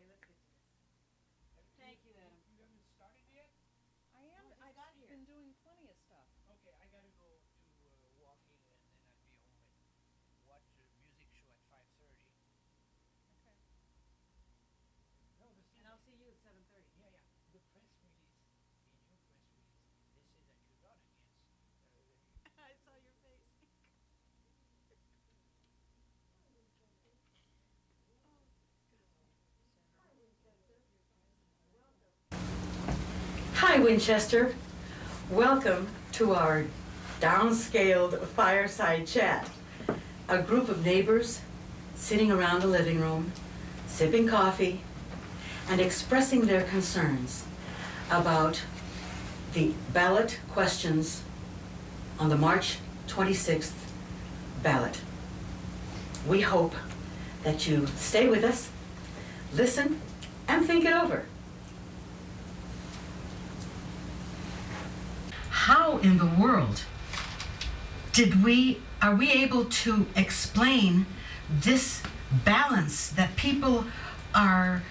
let's get to this. Thank you, Adam. You haven't started yet? I've been doing plenty of stuff. Okay, I gotta go to walking and then I'll be home and watch the music show at 5:30. Okay. No, the And I'll see you at 7:30. Yeah, yeah. The press release, in your press release, they say that you're not against. I saw your face. Hi, Winchester. Welcome to our downscaled Fireside Chat. A group of neighbors sitting around a living room, sipping coffee, and expressing their concerns about the ballot questions on the March 26th ballot. We hope that you stay with us, listen, and think it over. How in the world are we able to explain this balance that people are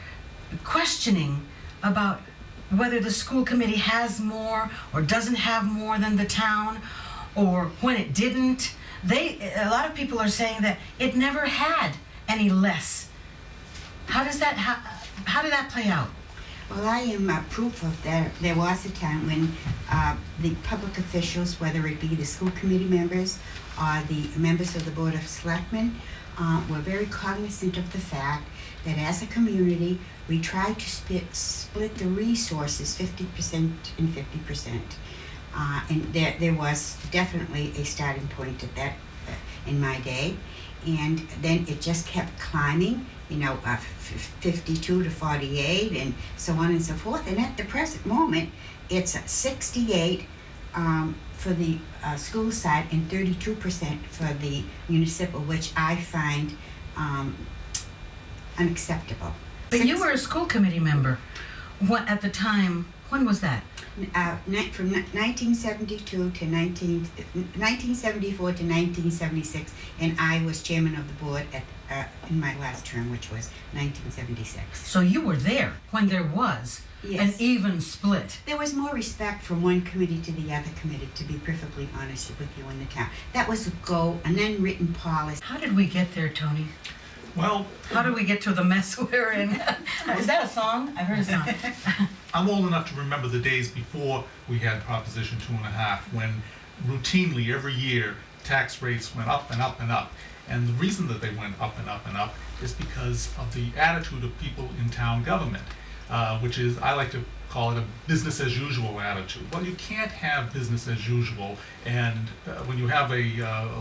questioning about whether the school committee has more or doesn't have more than the town, or when it didn't? A lot of people are saying that it never had any less. How did that play out? Well, I am proof of that. There was a time when the public officials, whether it be the school committee members or the members of the Board of Selectmen, were very cognizant of the fact that as a community, we tried to split the resources 50% and 50%. And there was definitely a starting point at that in my day. And then it just kept climbing, 52 to 48 and so on and so forth. And at the present moment, it's 68 for the school side and 32% for the municipal, which I find unacceptable. But you were a school committee member. At the time, when was that? From 1972 to 1974 to 1976, and I was chairman of the board in my last term, which was 1976. So you were there when there was an even split. There was more respect from one committee to the other committee, to be perfectly honest with you, in the town. That was an unwritten policy. How did we get there, Tony? Well, how did we get to the mess we're in? Is that a song? I've heard a song. I'm old enough to remember the days before we had Proposition 2.5, when routinely every year tax rates went up and up and up. And the reason that they went up and up and up is because of the attitude of people in town government, which is, I like to call it a business as usual attitude. Well, you can't have business as usual, and when you have a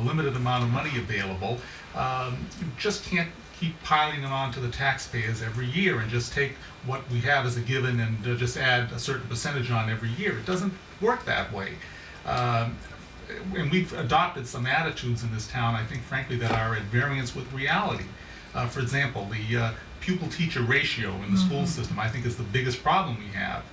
limited amount of money available, you just can't keep piling it on to the taxpayers every year and just take what we have as a given and just add a certain percentage on every year. It doesn't work that way. And we've adopted some attitudes in this town, I think, frankly, that are at variance with reality. For example, the pupil-teacher ratio in the school system, I think, is the biggest problem we have.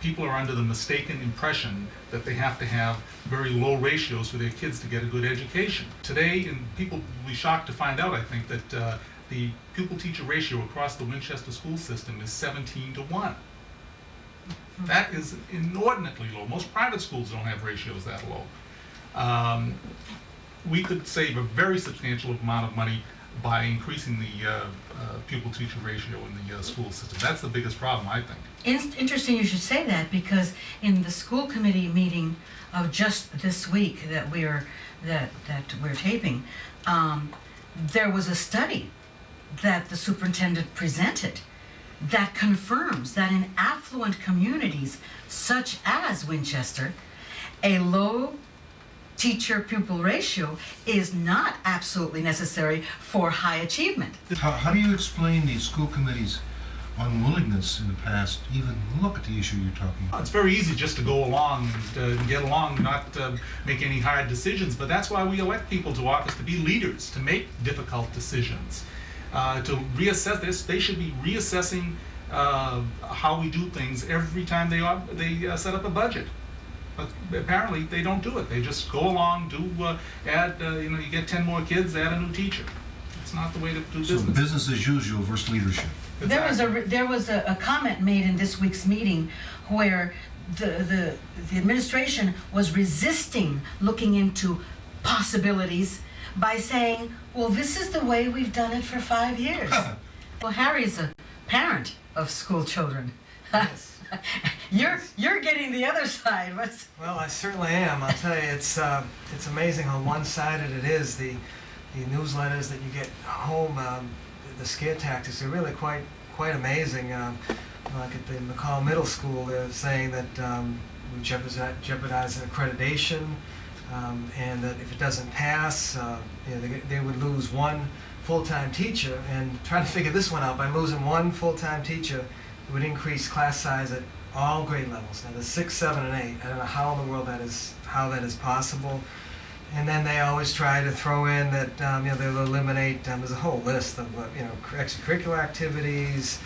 People are under the mistaken impression that they have to have very low ratios for their kids to get a good education. Today, and people will be shocked to find out, I think, that the pupil-teacher ratio across the Winchester school system is 17 to 1. That is inordinately low. Most private schools don't have ratios that low. We could save a very substantial amount of money by increasing the pupil-teacher ratio in the school system. That's the biggest problem, I think. Interesting you should say that, because in the school committee meeting of just this week that we're taping, there was a study that the superintendent presented that confirms that in affluent communities such as Winchester, a low teacher-pupil ratio is not absolutely necessary for high achievement. How do you explain the school committee's unwillingness in the past to even look at the issue you're talking about? It's very easy just to go along and get along, not make any hard decisions, but that's why we elect people to office, to be leaders, to make difficult decisions, to reassess this. They should be reassessing how we do things every time they set up a budget. But apparently they don't do it. They just go along, you get 10 more kids, add a new teacher. It's not the way to do business. So business as usual versus leadership. There was a comment made in this week's meeting where the administration was resisting looking into possibilities by saying, well, this is the way we've done it for 5 years. Well, Harry's a parent of school children. Yes. You're getting the other side. Well, I certainly am. I'll tell you, it's amazing how one-sided it is. The newsletters that you get home, the scare tactics are really quite amazing. Like at the McCall Middle School, they're saying that we jeopardize accreditation, and that if it doesn't pass, they would lose one full-time teacher. And trying to figure this one out, by losing one full-time teacher, it would increase class size at all grade levels. Now, there's 6, 7, and 8. I don't know how in the world that is possible. And then they always try to throw in that they'll eliminate. There's a whole list of extracurricular activities,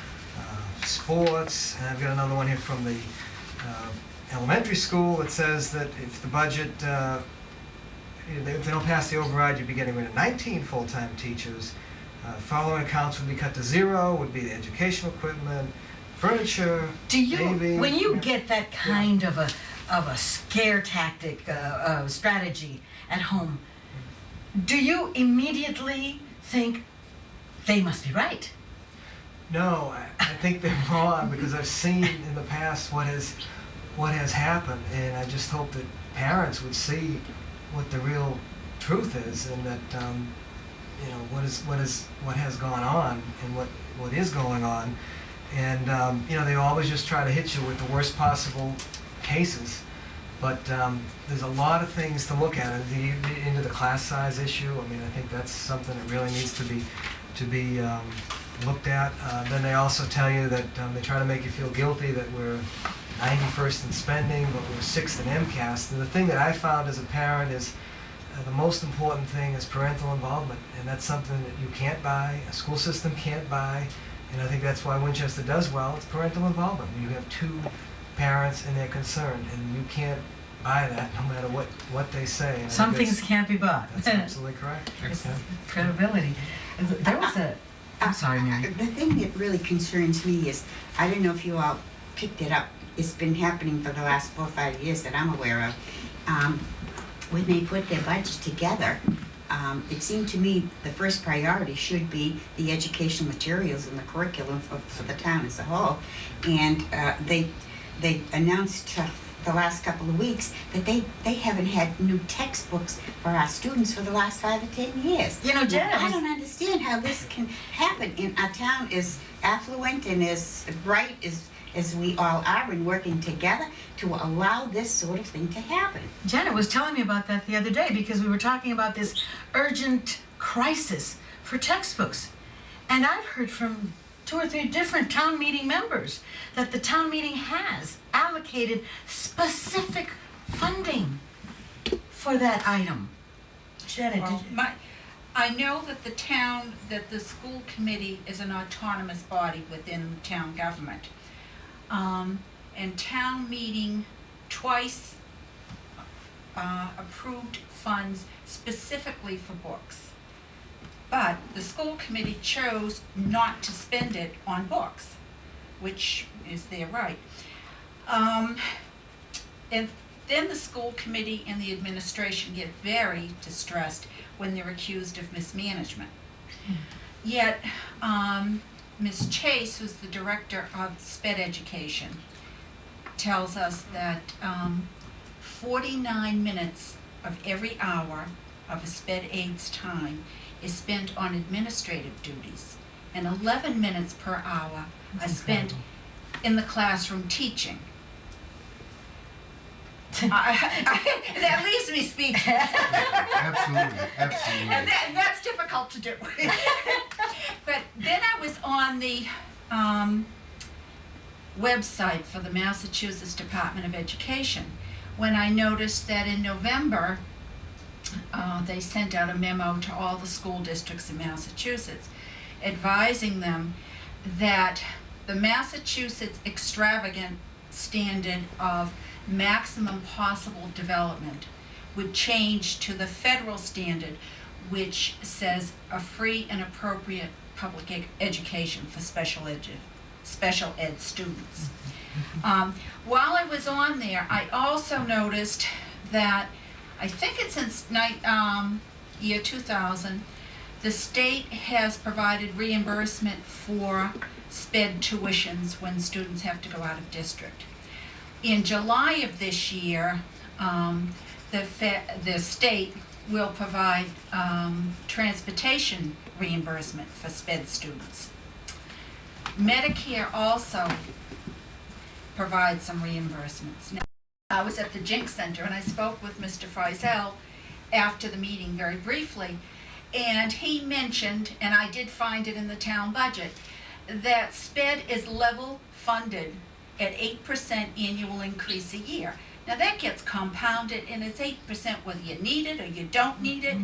sports. And I've got another one here from the elementary school that says that if the budget, if they don't pass the override, you'd be getting rid of 19 full-time teachers. Following accounts would be cut to 0. Would be the educational equipment, furniture. When you get that kind of a scare tactic strategy at home, do you immediately think they must be right? No, I think they're wrong, because I've seen in the past what has happened, and I just hope that parents would see what the real truth is, and that what has gone on and what is going on. And they always just try to hit you with the worst possible cases, but there's a lot of things to look at. Into the class size issue, I mean, I think that's something that really needs to be looked at. Then they also tell you that they try to make you feel guilty that we're 91st in spending, but we're 6th in MCAS. And the thing that I found as a parent is the most important thing is parental involvement, and that's something that you can't buy, a school system can't buy. And I think that's why Winchester does well. It's parental involvement. You have 2 parents and they're concerned, and you can't buy that no matter what they say. And Some things can't be bought. That's absolutely correct. It's Yeah. credibility. There was I'm sorry, Mary. The thing that really concerns me is, I don't know if you all picked it up. It's been happening for the last 4 or 5 years that I'm aware of. When they put their budget together, it seemed to me the first priority should be the educational materials and the curriculum for the town as a whole. And they announced the last couple of weeks that they haven't had new textbooks for our students for the last 5 or 10 years. Janet, I don't understand how this can happen in a town as affluent and as bright as we all are, and working together to allow this sort of thing to happen. Janet was telling me about that the other day, because we were talking about this urgent crisis for textbooks. And I've heard from 2 or 3 different town meeting members that the town meeting has allocated specific funding for that item. Janet, Well, I know that the school committee is an autonomous body within town government. And town meeting twice approved funds specifically for books. But the school committee chose not to spend it on books, which is their right. And then the school committee and the administration get very distressed when they're accused of mismanagement. Yet, Ms. Chase, who's the director of SPED Education, tells us that 49 minutes of every hour of a SPED aide's time is spent on administrative duties, and 11 minutes per hour are spent in the classroom teaching. That leaves me speechless. Absolutely. And that's difficult to do. But then I was on the website for the Massachusetts Department of Education when I noticed that in November they sent out a memo to all the school districts in Massachusetts advising them that the Massachusetts extravagant standard of maximum possible development would change to the federal standard, which says a free and appropriate public education for special ed students. While I was on there, I also noticed that I think it's since year 2000, the state has provided reimbursement for sped tuitions when students have to go out of district. In July of this year, the state will provide transportation reimbursement for sped students. Medicare also provides some reimbursements. Now, I was at the Jinx Center and I spoke with Mr. Friesel after the meeting very briefly, and he mentioned, and I did find it in the town budget, that SPED is level funded at 8% annual increase a year. Now that gets compounded and it's 8% whether you need it or you don't need it.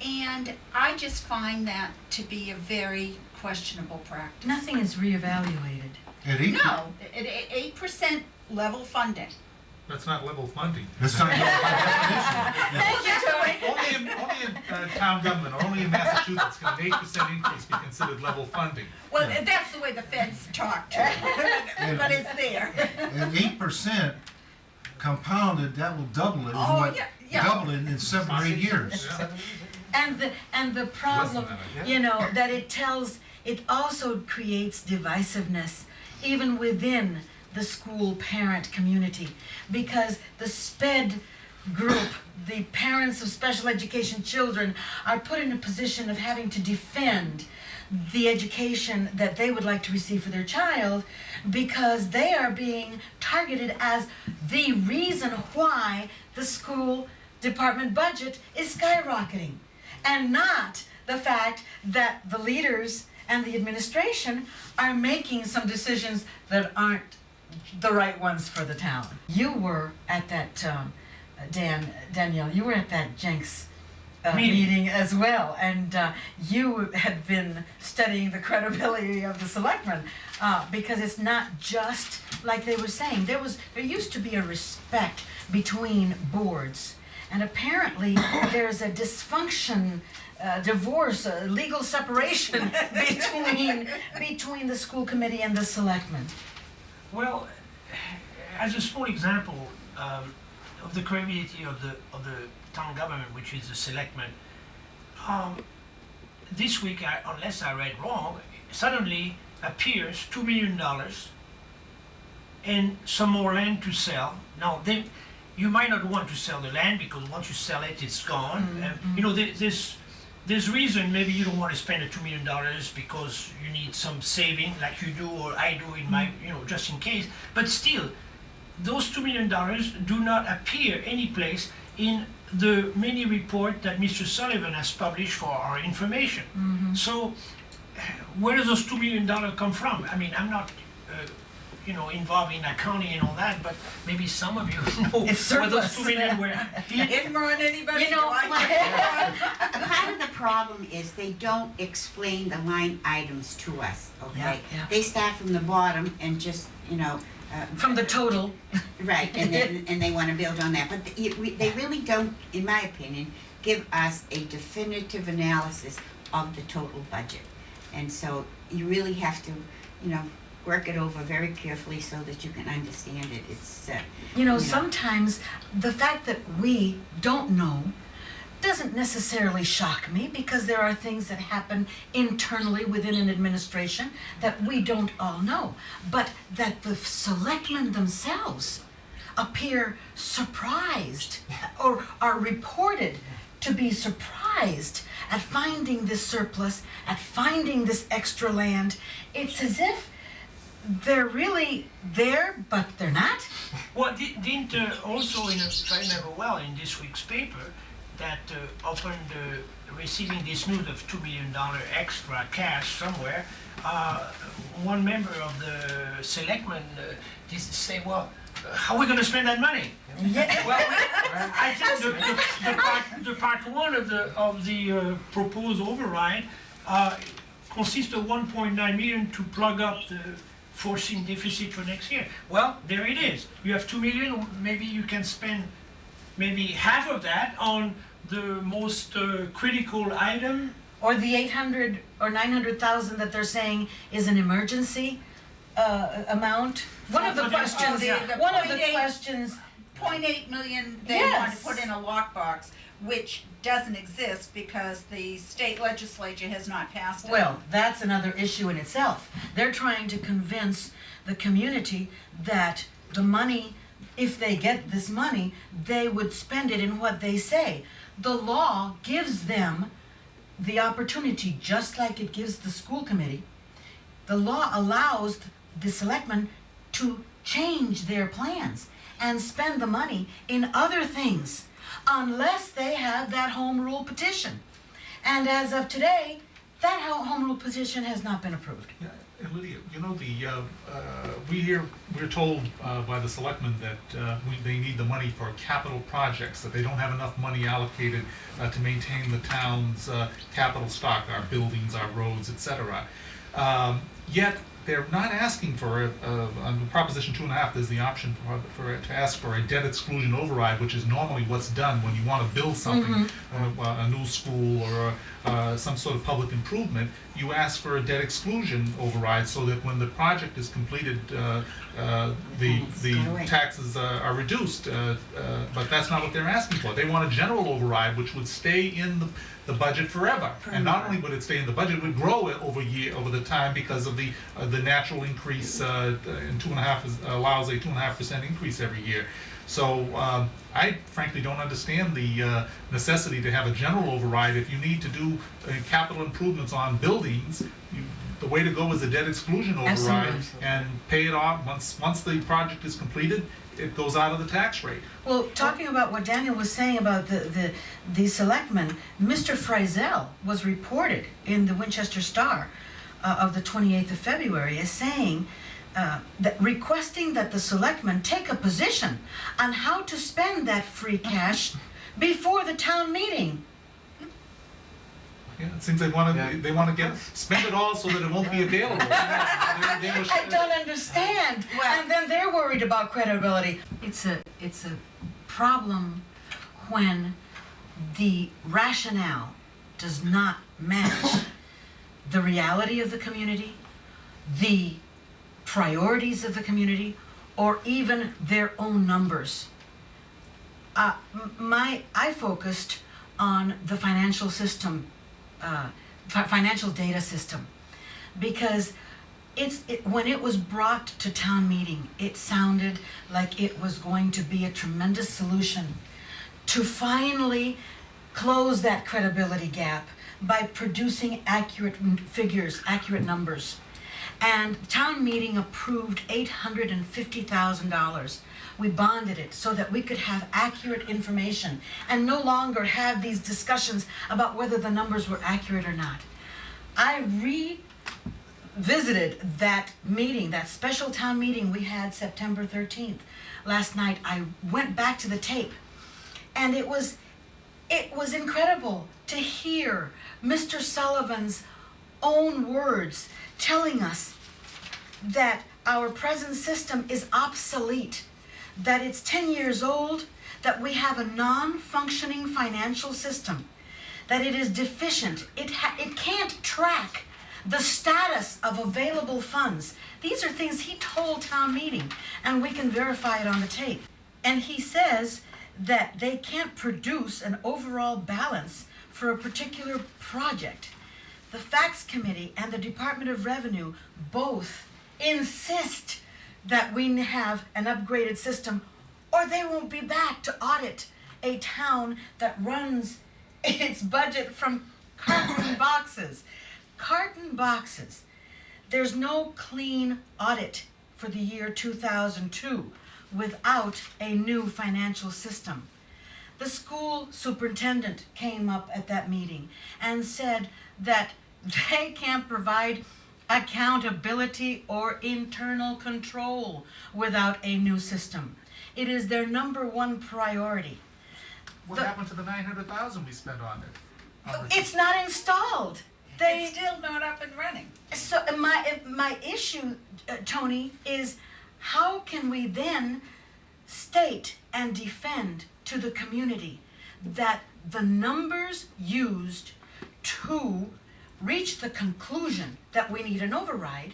And I just find that to be a very questionable practice. Nothing is reevaluated. At 8? No, at 8% level funding. That's not level funding. That's not your definition. Thank you, Tony. Only in town government, or only in Massachusetts can an 8% increase be considered level funding. Well, that's the way the feds talk to it, but it's there. At 8% compounded, that will double it in Oh, what? yeah. Double it in 7 or 8 years. Yeah. And the problem, Less than that, you know, that it also creates divisiveness even within the school parent community, because the SPED group, the parents of special education children, are put in a position of having to defend the education that they would like to receive for their child, because they are being targeted as the reason why the school department budget is skyrocketing, and not the fact that the leaders and the administration are making some decisions that aren't the right ones for the town. You were at that, Danielle, you were at that Jenks meeting as well, and you had been studying the credibility of the selectmen, because it's not just like they were saying. There used to be a respect between boards, and apparently there's a dysfunction, divorce, legal separation between the school committee and the selectmen. Well, as a small example of the credibility of the town government, which is the selectmen, this week, unless I read wrong, suddenly appears $2 million and some more land to sell. Now, you might not want to sell the land because once you sell it, it's gone. You know, there's reason maybe you don't want to spend the $2 million because you need some saving, like you do or I do in my, you know, just in case. But still, those $2 million do not appear any place in the mini report that Mr. Sullivan has published for our information. So, where does those $2 million come from? I mean, I'm not, you know, involved in accounting and all that, but maybe some of you know where those $2 million were. Didn't run anybody. You know, Part of the problem is they don't explain the line items to us, okay? Yeah. They start from the bottom and just, you know. From the total. Right, and they want to build on that. But they really don't, in my opinion, give us a definitive analysis of the total budget. And so you really have to, you know, work it over very carefully so that you can understand it. It's, Sometimes the fact that we don't know doesn't necessarily shock me, because there are things that happen internally within an administration that we don't all know. But that the selectmen themselves appear surprised or are reported to be surprised at finding this surplus, at finding this extra land, it's as if they're really there, but they're not. Well, didn't also, if I remember well, in this week's paper, that upon receiving this news of $2 million extra cash somewhere, one member of the selectmen say, well, how are we going to spend that money? Yeah. Well, I think the part one of the proposed override consists of 1.9 million to plug up the foreseen deficit for next year. Well, there it is. You have 2 million. Maybe you can spend maybe half of that on the most critical item or the 800 or 900,000 that they're saying is an emergency amount? One of the questions, the one of the 0.8 questions, 0.8 million they want to Yes. put in a lockbox, which doesn't exist because the state legislature has not passed it. well, that's another issue in itself. They're trying to convince the community that the money, if they get this money, they would spend it in what they say. The law gives them the opportunity, just like it gives the school committee. The law allows the selectmen to change their plans and spend the money in other things, unless they have that home rule petition. And as of today, that home rule petition has not been approved. Yeah, and Lydia, you know, we're told by the selectmen that they need the money for capital projects, that they don't have enough money allocated to maintain the town's capital stock, our buildings, our roads, etc. Yet they're not asking for on Proposition 2.5. There's the option to ask for a debt exclusion override, which is normally what's done when you want to build something, a new school or some sort of public improvement. You ask for a debt exclusion override so that when the project is completed, the taxes are reduced. But that's not what they're asking for. They want a general override, which would stay in the budget forever. And not only would it stay in the budget, it would grow it over the time because of the natural increase. In 2.5 allows a 2.5% increase every year. So I frankly don't understand the necessity to have a general override. If you need to do capital improvements on buildings, the way to go is a debt exclusion override. Absolutely. And pay it off once the project is completed. It goes out of the tax rate. Well, talking about what Daniel was saying about the selectmen, Mr. Frizel was reported in the Winchester Star of the 28th of February as saying that requesting that the selectmen take a position on how to spend that free cash before the town meeting. Yeah, it seems they want to spend it all so that it won't be available. I don't understand. And then they're worried about credibility. It's a problem when the rationale does not match the reality of the community, the priorities of the community, or even their own numbers. I focused on the financial system, financial data system, because when it was brought to town meeting, it sounded like it was going to be a tremendous solution to finally close that credibility gap by producing accurate figures, accurate numbers. And town meeting approved $850,000. We bonded it so that we could have accurate information and no longer have these discussions about whether the numbers were accurate or not. I revisited that meeting, that special town meeting we had September 13th. Last night I went back to the tape, and it was incredible to hear Mr. Sullivan's own words telling us that our present system is obsolete, that it's 10 years old, that we have a non-functioning financial system, that it is deficient, it can't track the status of available funds. These are things he told town meeting, and we can verify it on the tape. And he says that they can't produce an overall balance for a particular project. The Facts Committee and the Department of Revenue both insist that we have an upgraded system, or they won't be back to audit a town that runs its budget from carton boxes. Carton boxes. There's no clean audit for the year 2002 without a new financial system. The school superintendent came up at that meeting and said that they can't provide accountability or internal control without a new system. It is their number one priority. What happened to the $900,000 we spent on it? It's not installed. It's still not up and running. So my issue, Tony, is how can we then state and defend to the community that the numbers used who reach the conclusion that we need an override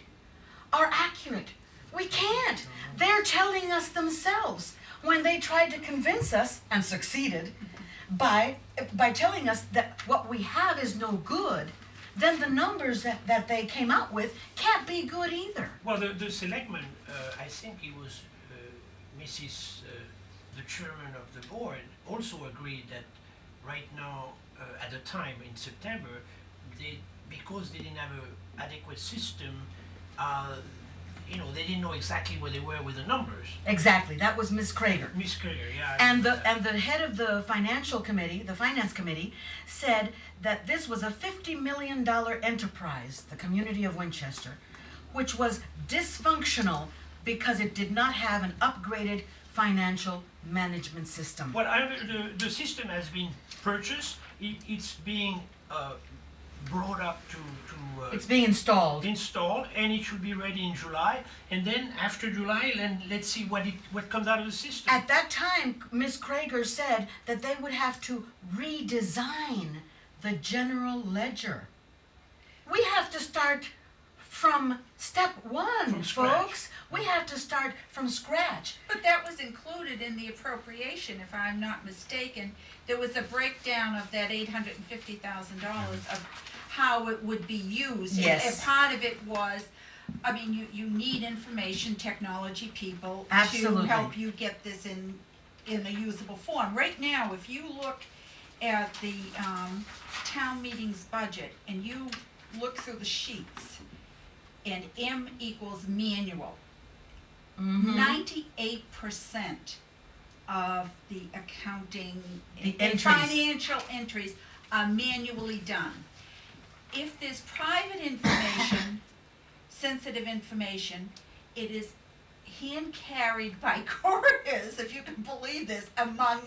are accurate. We can't. They're telling us themselves when they tried to convince us, and succeeded, by telling us that what we have is no good, then the numbers that they came out with can't be good either. Well, the selectman, I think it was Mrs. The chairman of the board, also agreed that right now, at the time in September, because they didn't have an adequate system, they didn't know exactly where they were with the numbers. Exactly, that was Ms. Krager. Miss Krieger, yeah. And the head of the finance committee, said that this was a $50 million enterprise, the community of Winchester, which was dysfunctional because it did not have an upgraded financial management system. Well, the system has been purchased. It's being brought up to It's being installed. and it should be ready in July. And then after July, then let's see what comes out of the system. At that time, Ms. Krager said that they would have to redesign the general ledger. We have to start from step one, From scratch. folks. We have to start from scratch. But that was included in the appropriation, if I'm not mistaken. There was a breakdown of that $850,000 of how it would be used. Yes. And part of it was, you need information technology people Absolutely. to help you get this in a usable form. Right now, if you look at the town meeting's budget and you look through the sheets, and M equals manual, 98% of the accounting The and entries. financial entries are manually done. If there's private information, sensitive information, it is hand carried by couriers, if you can believe this, among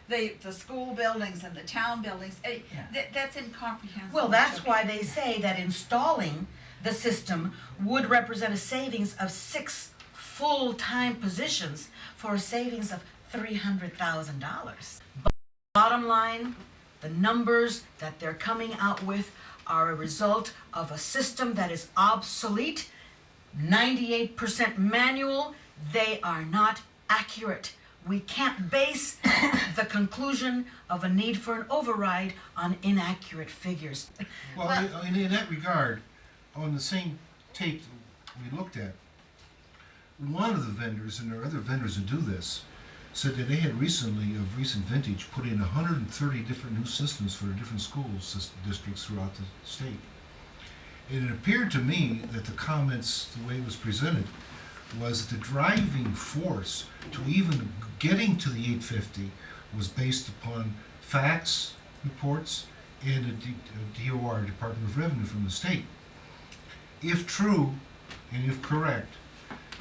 the school buildings and the town buildings. That's incomprehensible. Well, that's why they say that installing the system would represent a savings of 6 full-time positions for a savings of $300,000. Bottom line, the numbers that they're coming out with are a result of a system that is obsolete, 98% manual. They are not accurate. We can't base the conclusion of a need for an override on inaccurate figures. Well, in that regard, on the same tape we looked at, one of the vendors, and there are other vendors who do this, said that they had recently, of recent vintage, put in 130 different new systems for different schools districts throughout the state. And it appeared to me that the comments, the way it was presented, was the driving force to even getting to the 850 was based upon facts, reports, and a DOR, Department of Revenue, from the state. If true, and if correct,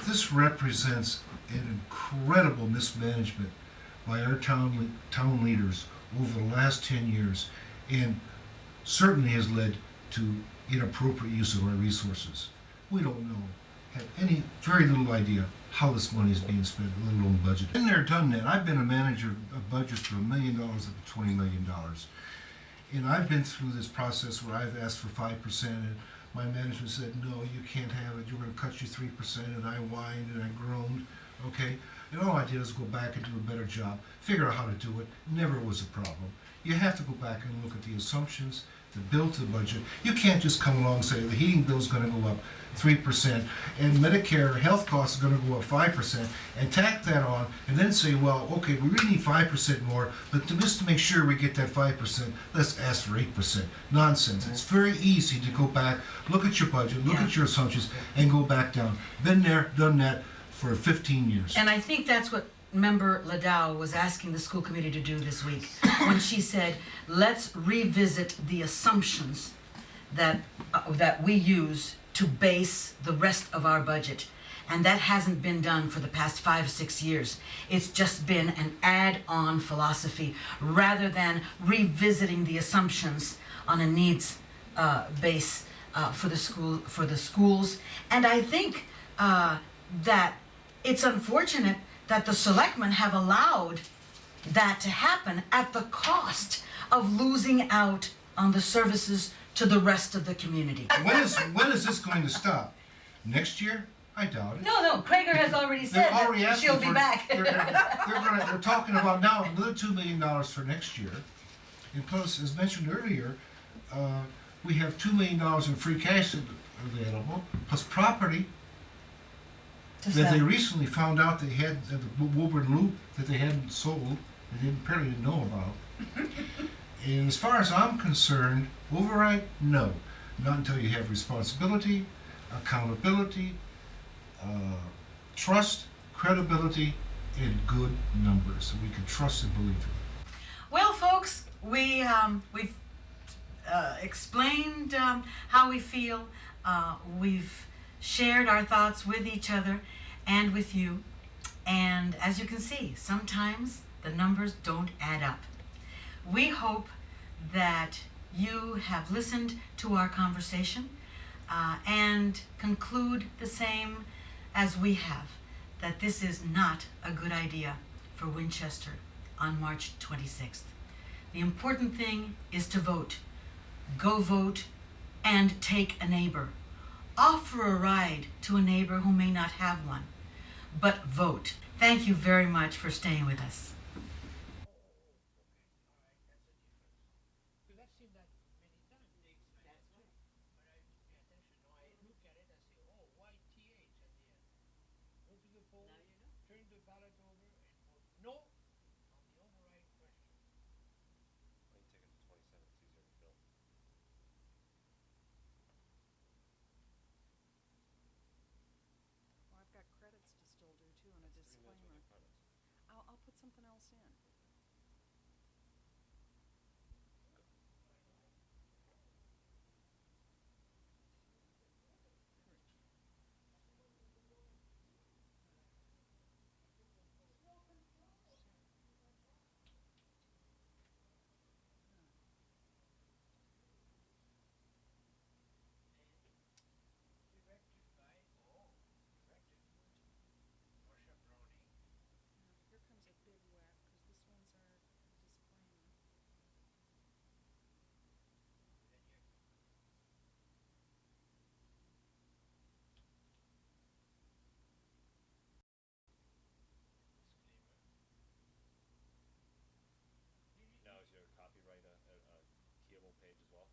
this represents an incredible mismanagement by our town leaders over the last 10 years, and certainly has led to inappropriate use of our resources. We don't know, have very little idea how this money is being spent, let alone budgeted. Been there, done that. I've been a manager of budgets for $1 million up to $20 million. And I've been through this process where I've asked for 5%, and my management said, no, you can't have it, you're going to cut you 3%, and I whined and I groaned, okay? And all I did is go back and do a better job, figure out how to do it, never was a problem. You have to go back and look at the assumptions that built the budget. You can't just come along and say the heating bill's going to go up 3%, and Medicare health costs are going to go up 5%, and tack that on, and then say, well, okay, we really need 5% more, but just to make sure we get that 5%, let's ask for 8%. Nonsense. It's very easy to go back, look at your budget, look at your assumptions, and go back down. Been there, done that for 15 years. And I think that's what Member Ladow was asking the school committee to do this week when she said, let's revisit the assumptions that we use to base the rest of our budget. And that hasn't been done for the past 5 or 6 years. It's just been an add-on philosophy rather than revisiting the assumptions on a needs base for the schools. And I think that it's unfortunate that the selectmen have allowed that to happen at the cost of losing out on the services to the rest of the community. When is this going to stop? Next year? I doubt it. No, Krager has already said They're already that asking she'll be for- back. They're talking about now another $2 million for next year. And plus, as mentioned earlier, we have $2 million in free cash available, plus property To that they sell. recently found out they had at the Woburn Loop that they hadn't sold, they apparently didn't know about. And as far as I'm concerned, override, no. Not until you have responsibility, accountability, trust, credibility, and good numbers, so we can trust and believe in. Well, folks, we've explained how we feel. We've shared our thoughts with each other and with you. And as you can see, sometimes the numbers don't add up. We hope that you have listened to our conversation and conclude the same as we have, that this is not a good idea for Winchester on March 26th. The important thing is to vote. Go vote and take a neighbor. Offer a ride to a neighbor who may not have one, but vote. Thank you very much for staying with us. Because I've seen that many times. That's true. But I didn't pay attention. No, I look at it and say, oh, why TH at the end? Go to the poll, turn the ballot over, and vote no on the override question. Well, I've got credits to still do too, and a disclaimer. I'll put something else in. Directed by, directed. Marsha Browning. Here comes a big whack, because this one's our disclaimer. Then you disclaimer. Now is your copyright a keyable page as well?